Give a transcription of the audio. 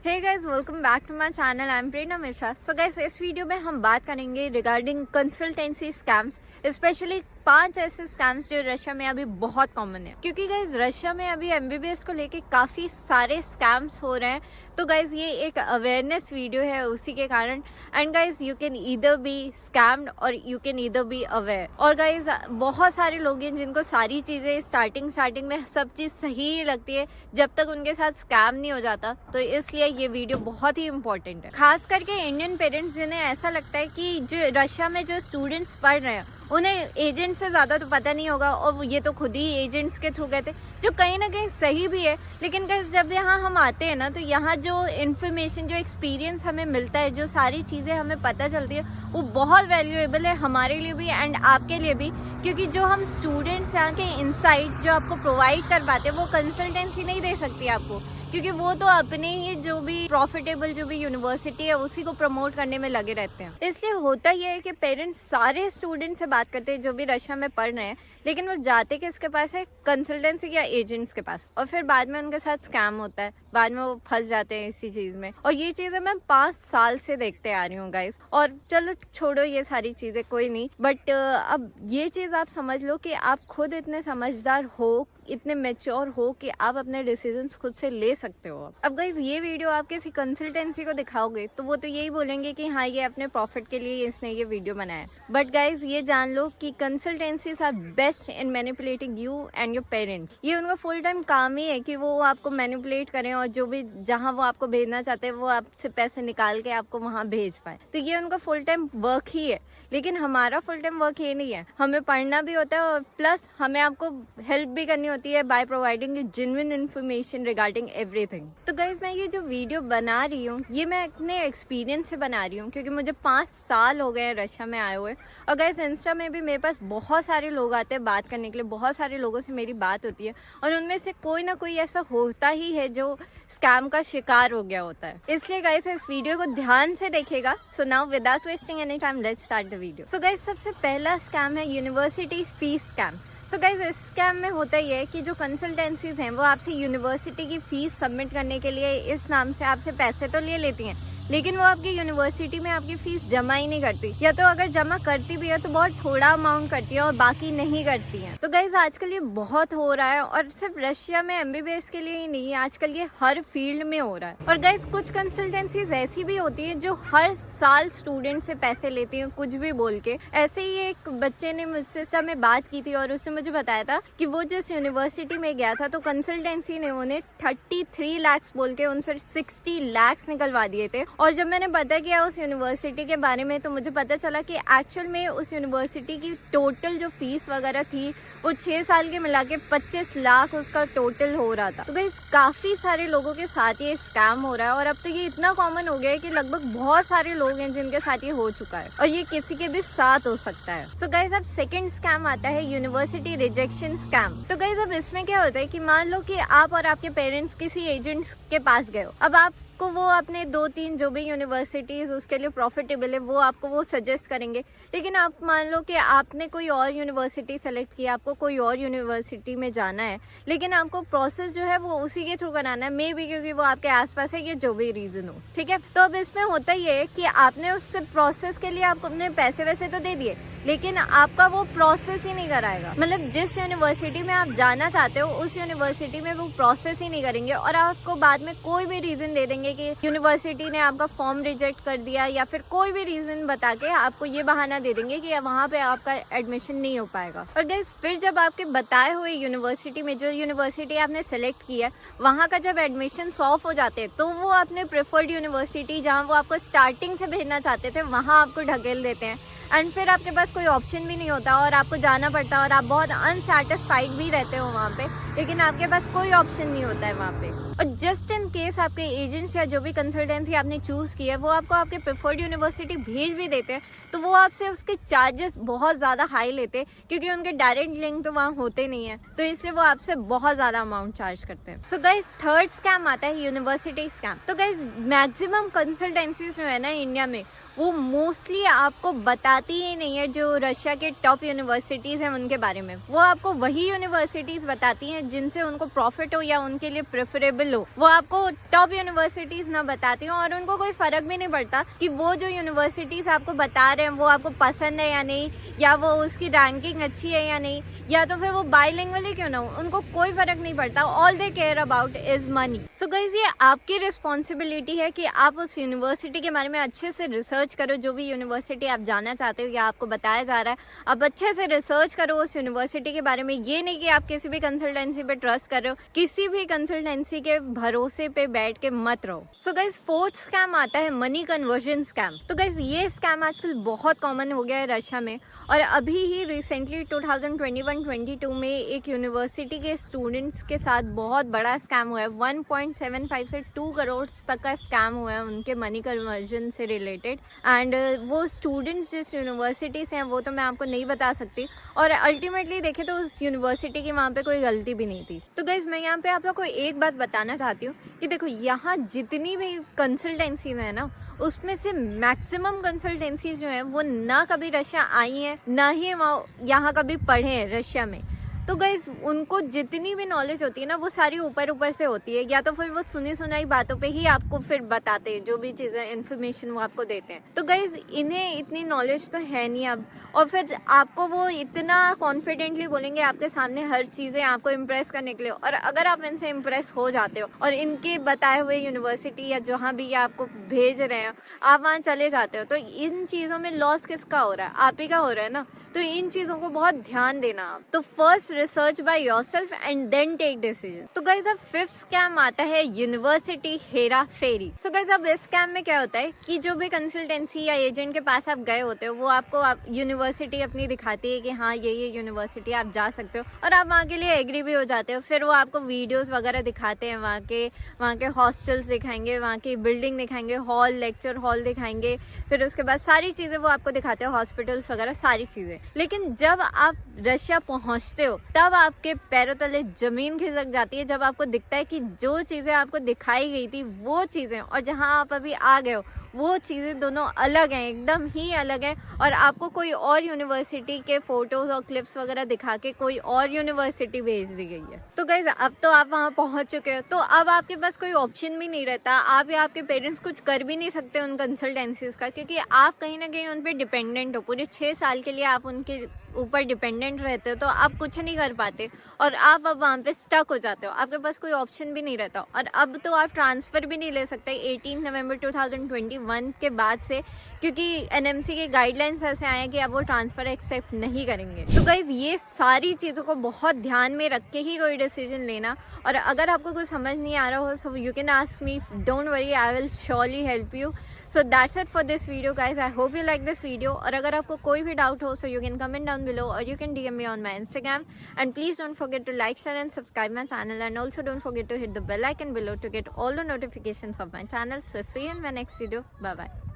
Hey guys, welcome back to my channel. I am Prerna Mishra. So guys, इस video में हम बात करेंगे रिगार्डिंग कंसल्टेंसी स्कैम्स, स्पेशली 5 ऐसे स्कैम्स जो रशिया में अभी बहुत कॉमन है। क्योंकि गाइस रशिया में अभी एमबीबीएस को लेके काफी सारे स्कैम्स हो रहे हैं, तो गाइस ये एक अवेयरनेस वीडियो है उसी के कारण। And guys you can either be scammed और you can either be aware. और गाइस बहुत सारे लोग हैं जिनको सारी चीजें स्टार्टिंग में सब चीज सही ही लगती है जब तक उनके साथ स्कैम नहीं हो जाता। तो इसलिए ये वीडियो बहुत ही इंपॉर्टेंट है, खास करके इंडियन पेरेंट्स जिन्हें ऐसा लगता है कि जो रशिया में जो स्टूडेंट्स पढ़ रहे हैं उन्हें एजेंट से ज्यादा तो पता नहीं होगा और ये तो खुद ही एजेंट्स के थ्रू गए थे, जो कहीं ना कहीं सही भी है। लेकिन जब यहाँ हम आते हैं ना, तो यहाँ जो इन्फॉर्मेशन, जो एक्सपीरियंस हमें मिलता है, जो सारी चीजें हमें पता चलती है, वो बहुत वैल्यूएबल है हमारे लिए भी एंड आपके लिए भी। क्योंकि जो हम स्टूडेंट्स यहाँ के इनसाइट जो आपको प्रोवाइड कर पाते हैं वो कंसल्टेंसी नहीं दे सकती आपको, क्योंकि वो तो अपने ही जो भी प्रॉफिटेबल जो भी यूनिवर्सिटी है उसी को प्रमोट करने में लगे रहते हैं। इसलिए होता यह है कि पेरेंट्स सारे स्टूडेंट से बात करते हैं जो भी रशिया में पढ़ रहे हैं, लेकिन वो जाते किसके पास है? कंसल्टेंसी या एजेंट्स के पास। और फिर बाद में उनके साथ स्कैम होता है, बाद में वो फंस जाते हैं इसी चीज में। और ये चीजें मैं 5 साल से देखते आ रही हूँ गाइस। और चलो छोड़ो ये सारी चीजें, कोई नहीं, बट अब ये चीज आप समझ लो कि आप खुद इतने समझदार हो, इतने मैच्योर हो कि आप अपने डिसीजंस खुद से ले सकते हो। अब गाइस ये वीडियो आप किसी कंसल्टेंसी को दिखाओगे तो वो तो यही बोलेंगे कि हाँ ये अपने प्रॉफिट के लिए इसने ये वीडियो बनाया। बट गाइस ये जान लो कि consultancies are best in manipulating you and your parents. ये उनका फुल टाइम काम ही है कि वो आपको मैनिपुलेट करें और जो भी जहाँ वो आपको भेजना चाहते हैं वो आपसे पैसे निकाल के आपको वहाँ भेज पाए। तो ये उनका फुल टाइम वर्क ही है। लेकिन हमारा फुल टाइम वर्क ये नहीं है, हमें पढ़ना भी होता है और प्लस हमें आपको हेल्प भी करनी होती है by providing you genuine information regarding everything. तो गाइस मैं ये जो वीडियो बना रही हूँ ये मैं अपने एक्सपीरियंस से बना रही हूँ, क्योंकि मुझे 5 साल हो गए हैं रशिया में आए हुए। और गाइस इंस्टा में भी मेरे पास बहुत सारे लोग आते हैं बात करने के लिए, बहुत सारे लोगों से मेरी बात होती है और उनमें से कोई ना कोई ऐसा होता ही है जो स्कैम का शिकार हो गया होता है। इसलिए गाइस इस वीडियो को ध्यान से देखिएगा। So now without wasting any time let's start the video. So guys सबसे पहला स्कैम है यूनिवर्सिटी फीस स्कैम। सो गाइस इस स्कैम में होता ही है कि जो कंसल्टेंसीज हैं वो आपसे यूनिवर्सिटी की फीस सबमिट करने के लिए इस नाम से आपसे पैसे तो ले लेती हैं, लेकिन वो आपकी यूनिवर्सिटी में आपकी फीस जमा ही नहीं करती, या तो अगर जमा करती भी है तो बहुत थोड़ा अमाउंट करती है और बाकी नहीं करती है। तो गाइस आजकल ये बहुत हो रहा है और सिर्फ रशिया में एमबीबीएस के लिए ही नहीं, आजकल ये हर फील्ड में हो रहा है। और गाइस कुछ कंसल्टेंसीज ऐसी भी होती है जो हर साल स्टूडेंट से पैसे लेती है कुछ भी बोल के। ऐसे ही एक बच्चे ने मुझसे में बात की थी और उसने मुझे बताया था कि वो जिस यूनिवर्सिटी में गया था तो कंसल्टेंसी ने उन्हें 33 लाख बोल के उनसे 60 लाख निकलवा दिए थे। और जब मैंने पता किया उस यूनिवर्सिटी के बारे में तो मुझे पता चला कि एक्चुअल में उस यूनिवर्सिटी की टोटल जो फीस वगैरह थी वो 6 साल के मिला के 25 लाख उसका टोटल हो रहा था। तो गाइस काफी सारे लोगों के साथ ये स्कैम हो रहा है और अब तो ये इतना कॉमन हो गया है कि लगभग बहुत सारे लोग हैं जिनके साथ ये हो चुका है और ये किसी के भी साथ हो सकता है। सो गाइस अब सेकंड स्कैम आता है यूनिवर्सिटी रिजेक्शन स्कैम। तो गाइस अब इसमें क्या होता है कि मान लो कि आप और आपके पेरेंट्स किसी एजेंट के पास गए हो। अब आप को वो अपने 2-3 जो भी यूनिवर्सिटीज उसके लिए प्रॉफिटेबल है वो आपको वो सजेस्ट करेंगे, लेकिन आप मान लो कि आपने कोई और यूनिवर्सिटी सेलेक्ट किया, आपको कोई और यूनिवर्सिटी में जाना है, लेकिन आपको प्रोसेस जो है वो उसी के थ्रू कराना है, मे बी क्योंकि वो आपके आसपास है, ये जो भी रीजन हो, ठीक है। तो अब इसमें होता ये है कि आपने उस प्रोसेस के लिए आपको अपने पैसे वैसे तो दे दिए, लेकिन आपका वो प्रोसेस ही नहीं कराएगा। मतलब जिस यूनिवर्सिटी में आप जाना चाहते हो उस यूनिवर्सिटी में वो प्रोसेस ही नहीं करेंगे और आपको बाद में कोई भी रीजन दे देंगे कि यूनिवर्सिटी ने आपका फॉर्म रिजेक्ट कर दिया, या फिर कोई भी रीजन बता के आपको ये बहाना दे देंगे कि वहाँ पे आपका एडमिशन नहीं हो पाएगा। और गाइस फिर जब आपके बताए हुए यूनिवर्सिटी में, जो यूनिवर्सिटी आपने सेलेक्ट की है, वहाँ का जब एडमिशन ऑफ हो जाते हैं तो वो अपने प्रेफर्ड यूनिवर्सिटी जहाँ वो आपको स्टार्टिंग से भेजना चाहते थे वहाँ आपको ढकेल देते हैं एंड फिर आपके पास कोई ऑप्शन भी नहीं होता और आपको जाना पड़ता है और आप बहुत अनसेटिस्फाइड भी रहते हो वहाँ पे, लेकिन आपके पास कोई ऑप्शन नहीं होता है वहाँ पे। और जस्ट इन केस आपके एजेंट्स या जो भी कंसल्टेंसी आपने चूज की है वो आपको आपके प्रेफर्ड यूनिवर्सिटी भेज भी देते हैं तो वो आपसे उसके चार्जेस बहुत ज्यादा हाई लेते हैं, क्योंकि उनके डायरेक्ट लिंक तो वहाँ होते नहीं है, तो इसलिए वो आपसे बहुत ज्यादा अमाउंट चार्ज करते हैं। सो गाइस थर्ड स्कैम आता है यूनिवर्सिटी स्कैम। तो गाइस मैक्सिमम कंसल्टेंसीज जो है ना इंडिया में वो मोस्टली आपको बताती ही नहीं है जो रशिया के टॉप यूनिवर्सिटीज हैं उनके बारे में। वो आपको वही यूनिवर्सिटीज बताती हैं जिनसे उनको प्रॉफिट हो या उनके लिए प्रेफरेबल लो, वो आपको टॉप यूनिवर्सिटीज ना बताती हो और उनको कोई फर्क भी नहीं पड़ता कि वो जो यूनिवर्सिटीज आपको बता रहे हैं वो आपको पसंद है या नहीं, या वो उसकी रैंकिंग अच्छी है या नहीं, या तो फिर वो बाइलिंगुअल ही क्यों ना हो, उनको कोई फर्क नहीं पड़ता। All they care about is money. So guys, ये आपकी रिस्पॉन्सिबिलिटी है कि आप उस यूनिवर्सिटी के बारे में अच्छे से रिसर्च करो। जो भी यूनिवर्सिटी आप जाना चाहते हो या आपको बताया जा रहा है, आप अच्छे से रिसर्च करो उस यूनिवर्सिटी के बारे में। ये नहीं कि आप किसी भी कंसल्टेंसी पे ट्रस्ट कर रहे हो, किसी भी कंसल्टेंसी के भरोसे पे बैठ के मत रहो। सो गाइस, फोर्थ स्कैम आता है मनी कन्वर्जन स्कैम। तो गाइस, ये स्कैम आजकल बहुत कॉमन हो गया है रशिया में, और अभी ही रिसेंटली 2021-22 में एक यूनिवर्सिटी के स्टूडेंट्स के साथ बहुत बड़ा स्कैम हुआ है। 1.75 से 2 करोड़ तक का स्कैम हुआ है उनके मनी कन्वर्जन से रिलेटेड। एंड वो स्टूडेंट्स जिस यूनिवर्सिटी से हैं वो तो मैं आपको नहीं बता सकती, और अल्टीमेटली देखें तो उस यूनिवर्सिटी की वहाँ पे कोई गलती भी नहीं थी। तो गाइस, मैं यहाँ पे आप लोग को एक बात बताना चाहती हूँ कि देखो, यहाँ जितनी भी कंसल्टेंसीज है ना, उसमें से मैक्सिमम कंसल्टेंसी जो है वो ना कभी रशिया आई है, ना ही यहाँ कभी पढ़े हैं रशिया में। तो गाइज, उनको जितनी भी नॉलेज होती है ना, वो सारी ऊपर ऊपर से होती है, या तो फिर वो सुनी सुनाई बातों पे ही आपको फिर बताते हैं जो भी चीजें इन्फॉर्मेशन वो आपको देते हैं। तो गाइज, इन्हें इतनी नॉलेज तो है नहीं अब, और फिर आपको वो इतना कॉन्फिडेंटली बोलेंगे आपके सामने हर चीजें आपको इम्प्रेस करने के लिए, और अगर आप इनसे इम्प्रेस हो जाते हो और इनके बताए हुए यूनिवर्सिटी या जहाँ भी आपको भेज रहे हैं आप वहाँ चले जाते हो, तो इन चीजों में लॉस किसका हो रहा है? आप ही का हो रहा है ना। तो इन चीजों को बहुत ध्यान देना आप। तो first research by yourself and then take decision. तो गाइस, अब फिफ्थ स्कैम आता है यूनिवर्सिटी हेरा फेरी। तो गाइस, अब इस स्कैम में क्या होता है कि जो भी कंसल्टेंसी या एजेंट के पास आप गए होते हो, वो आपको यूनिवर्सिटी अपनी दिखाती है कि हाँ ये यूनिवर्सिटी आप जा सकते हो, और आप वहाँ के लिए एग्री भी हो जाते हो। फिर वो आपको वीडियोस वगैरह दिखाते हैं, वहाँ के हॉस्टल्स दिखाएंगे, वहाँ की बिल्डिंग दिखाएंगे, हॉल, लेक्चर हॉल दिखाएंगे, फिर उसके बाद सारी चीजें वो आपको दिखाते हैं, हॉस्पिटल्स वगैरह सारी चीजें। लेकिन जब आप रशिया पहुंचते हो तब आपके पैरों तले जमीन खिसक जाती है, जब आपको दिखता है कि जो चीजें आपको दिखाई गई थी वो चीजें और जहां आप अभी आ गए हो वो चीजें दोनों अलग हैं, एकदम ही अलग है, और आपको कोई और यूनिवर्सिटी के फोटोज और क्लिप्स वगैरह दिखा के कोई और यूनिवर्सिटी भेज दी गई है। तो गाइस, अब तो आप वहां पहुंच चुके हो, तो अब आपके पास कोई ऑप्शन भी नहीं रहता। आप या आपके पेरेंट्स कुछ कर भी नहीं सकते उन कंसल्टेंसीज का, क्योंकि आप कहीं ना कहीं उन पर डिपेंडेंट हो। पूरे 6 साल के लिए आप उनके ऊपर डिपेंडेंट रहते हो, तो आप कुछ नहीं कर पाते और आप अब वहाँ पे स्टक हो जाते हो। आपके पास कोई ऑप्शन भी नहीं रहता, और अब तो आप ट्रांसफर भी नहीं ले सकते 18 नवंबर 2021 के बाद से, क्योंकि एनएमसी के गाइडलाइंस ऐसे आए हैं कि अब वो ट्रांसफर एक्सेप्ट नहीं करेंगे। तो गाइज, ये सारी चीज़ों को बहुत ध्यान में रख के ही कोई डिसीजन लेना, और अगर आपको कुछ समझ नहीं आ रहा हो, so you can ask me, don't worry, I will surely help you. So that's it for this video guys. I hope you like this video. और अगर आपको कोई भी डाउट हो, so you can comment down below or you can DM me on my Instagram. And please don't forget to like, share and subscribe my channel, and also don't forget to hit the bell icon below to get all the notifications of my channel. So see you in my next video. Bye bye.